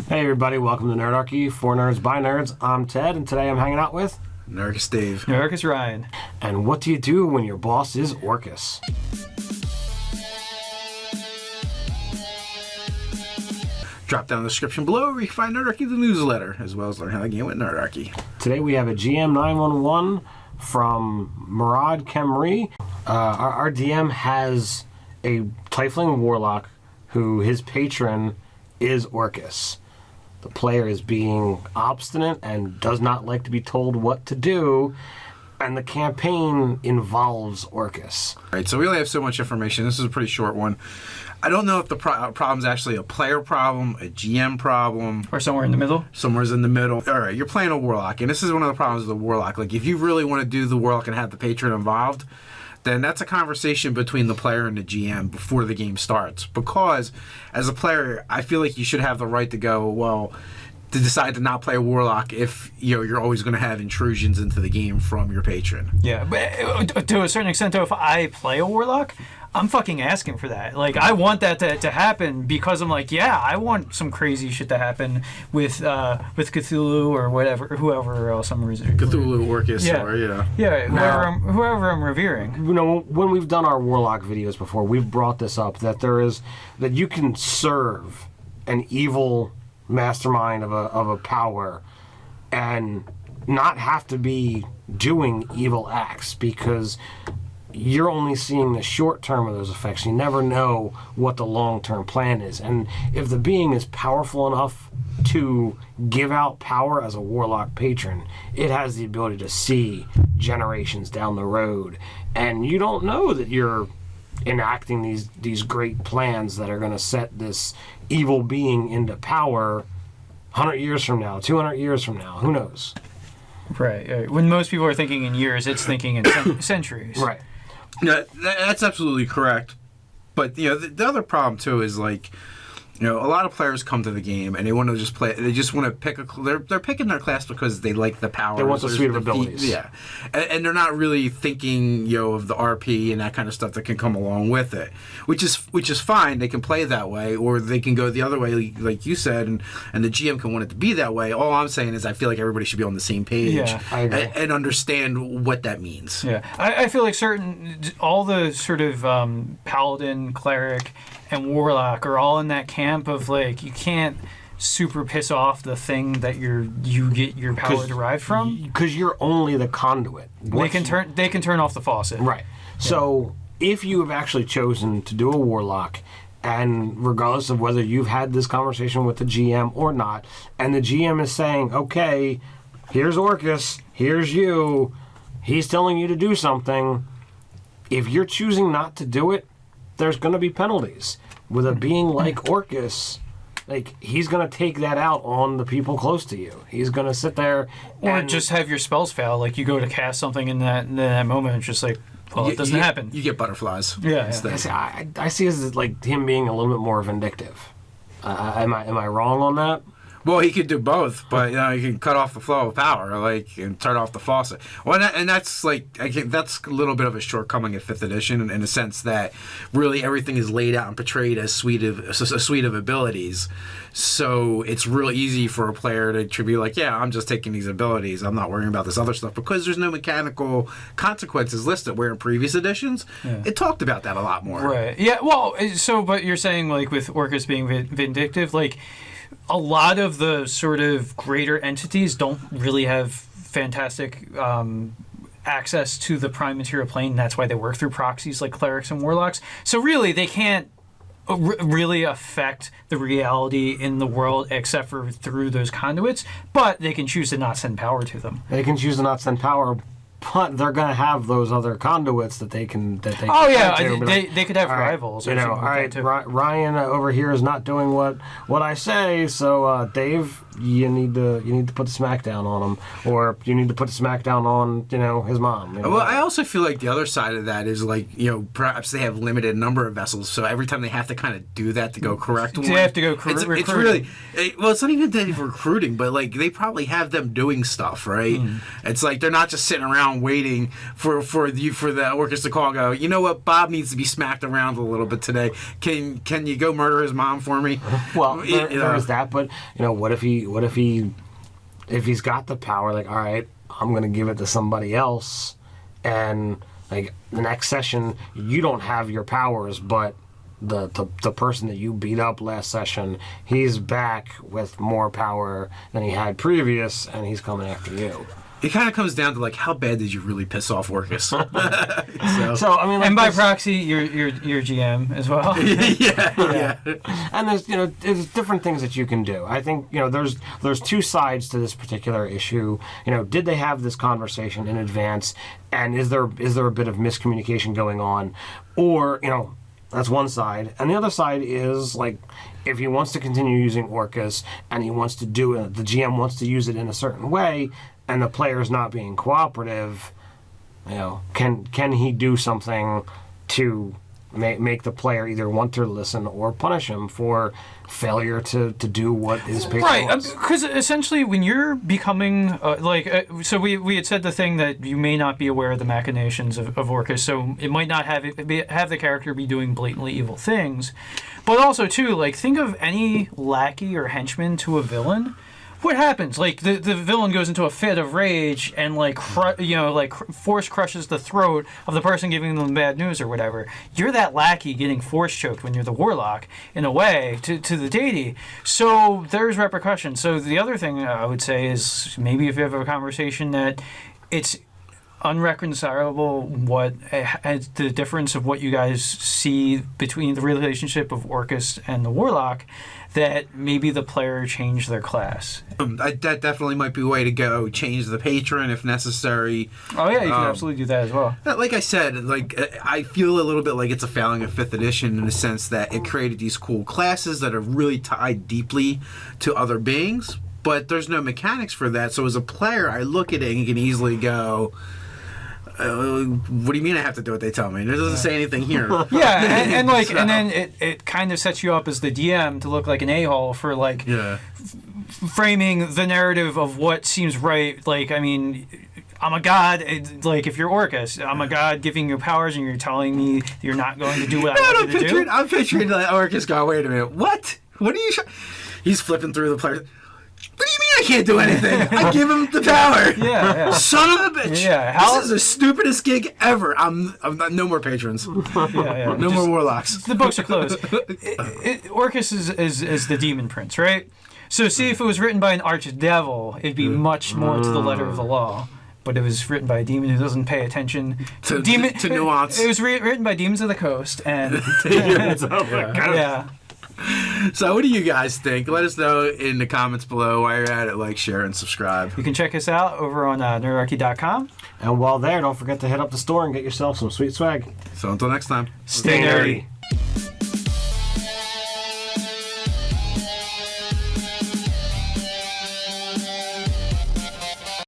Hey everybody, welcome to Nerdarchy, for nerds by nerds. I'm Ted, and today I'm hanging out with Orcus Dave. Orcus Ryan. And what do you do when your boss is Orcus? Drop down in the description below where you can find Nerdarchy the newsletter, as well as learn how to game with Nerdarchy. Today we have a GM 911 from Mhurod Khemri. Our DM has a Tiefling Warlock who his patron is Orcus. The player is being obstinate and does not like to be told what to do, and the campaign involves Orcus. Right, so we only have so much information. This is a pretty short one. I don't know if the problem's actually a player problem, a GM problem. Or somewhere in the middle. Somewhere's in the middle. All right, you're playing a Warlock, and this is one of the problems with the Warlock. Like, if you really want to do the Warlock and have the patron involved, then that's a conversation between the player and the GM before the game starts. Because, as a player, I feel like you should have the right to go, well, to decide to not play a Warlock if you're always going to have intrusions into the game from your patron. Yeah, but to a certain extent, though, if I play a Warlock, I'm fucking asking for that. Like, I want that to happen because I'm like, yeah, I want some crazy shit to happen with Cthulhu or whatever, whoever else I'm revering. Cthulhu, Orcus, yeah. or, Yeah, whoever I'm revering. You know, when we've done our Warlock videos before, we've brought this up, that that you can serve an evil mastermind of a power and not have to be doing evil acts, because you're only seeing the short term of those effects. You never know what the long-term plan is. And if the being is powerful enough to give out power as a Warlock patron, it has the ability to see generations down the road. And you don't know that you're enacting these great plans that are going to set this evil being into power 100 years from now, 200 years from now. Who knows? Right. When most people are thinking in years, it's thinking in centuries. Right. Yeah, that's absolutely correct. But the other problem too is, like, a lot of players come to the game and they want to just play. They just want to pick they're picking their class because they like the power. They want the suite of abilities. Yeah, and they're not really thinking of the RP and that kind of stuff that can come along with it, which is fine. They can play that way, or they can go the other way, like you said, and the GM can want it to be that way. All I'm saying is I feel like everybody should be on the same page, Yeah, I agree. and understand what that means. Yeah, I feel like all the sort of paladin, cleric, and warlock are all in that camp of, like, you can't super piss off the thing that you get your power derived from, because you're only the conduit. They can turn off the faucet. Right. Yeah. So if you have actually chosen to do a Warlock, and regardless of whether you've had this conversation with the GM or not, and the GM is saying, okay, here's Orcus, here's you, he's telling you to do something, if you're choosing not to do it, there's going to be penalties. With a being like Orcus, like, he's going to take that out on the people close to you. He's going to sit there or just have your spells fail. Like, you go to cast something in that moment, it's just like, well, it doesn't happen. You get butterflies. Yeah. I see it as, like, him being a little bit more vindictive. Am I wrong on that? Well, he could do both, but he can cut off the flow of power, like, and turn off the faucet. Well, and that's that's a little bit of a shortcoming of 5th edition, in the sense that really everything is laid out and portrayed as a suite of abilities. So it's real easy for a player to be like, yeah, I'm just taking these abilities. I'm not worrying about this other stuff, because there's no mechanical consequences listed. Where in previous editions, it talked about that a lot more. Right. Yeah. Well, but you're saying, like, with Orcus being vindictive, like, a lot of the sort of greater entities don't really have fantastic access to the prime material plane. That's why they work through proxies like clerics and warlocks. So really, they can't really affect the reality in the world except for through those conduits. But they can choose to not send power to them. They can choose to not send power, but they're going to have those other conduits that they can. They could have rivals. All right, Ryan over here is not doing what I say. So Dave, you need to put the smackdown on him, or you need to put the smackdown on his mom. Well, I also feel like the other side of that is like perhaps they have limited number of vessels, so every time they have to kind of do that to go correct one, they have to go it's really well. It's not even that recruiting, but like they probably have them doing stuff, right? It's like they're not just sitting around waiting for the Orcus to call and go, you know what, Bob needs to be smacked around a little bit today. Can you go murder his mom for me? Well, there is that, but what if he's got the power? Like, all right, I'm gonna give it to somebody else, and like the next session, you don't have your powers, but the person that you beat up last session, he's back with more power than he had previous, and he's coming after you. It kind of comes down to like, how bad did you really piss off Orcus? so I mean, like, and by proxy, your GM as well. yeah. And there's different things that you can do. I think there's two sides to this particular issue. Did they have this conversation in advance, and is there a bit of miscommunication going on, or that's one side, and the other side is like, if he wants to continue using Orcus and he wants to do it, the GM wants to use it in a certain way, and the player's not being cooperative, can he do something to make the player either want to listen or punish him for failure to do what his patron wants? Right, because essentially when you're becoming, so we had said the thing that you may not be aware of the machinations of Orcus, so it might not have the character be doing blatantly evil things, but also too, like, think of any lackey or henchman to a villain. What happens? Like the villain goes into a fit of rage and force crushes the throat of the person giving them bad news or whatever. You're that lackey getting force choked when you're the warlock, in a way, to the deity. So there's repercussions. So the other thing I would say is maybe if you have a conversation that it's unreconcilable the difference of what you guys see between the relationship of Orcus and the warlock, that maybe the player change their class. That definitely might be a way to go. Change the patron if necessary. Oh yeah, you can absolutely do that as well. Like I said, I feel a little bit like it's a failing of 5th edition in the sense that it created these cool classes that are really tied deeply to other beings, but there's no mechanics for that. So as a player, I look at it and can easily go, what do you mean I have to do what they tell me? It doesn't say anything here. Yeah, and then it kind of sets you up as the DM to look like an a-hole for framing the narrative of what seems right. Like, I mean, I'm a god. Like, if you're Orcus, I'm a god giving you powers, and you're telling me you're not going to do what I want you to do. I'm picturing like Orcus going, wait a minute, what? What are you? He's flipping through the players. What do you mean I can't do anything? I give him the power. Yeah. Son of a bitch. Yeah. This is the stupidest gig ever. I'm not, no more patrons. Yeah. No more warlocks. The books are closed. Orcus is the demon prince, right? So see, if it was written by an archdevil, it'd be much more to the letter of the law. But it was written by a demon who doesn't pay attention to nuance. It was written by demons of the coast, and yeah. So what do you guys think? Let us know in the comments below. While you're at it, like, share, and subscribe. You can check us out over on nerdarchy.com. And while there, don't forget to head up the store and get yourself some sweet swag. So until next time. Stay nerdy.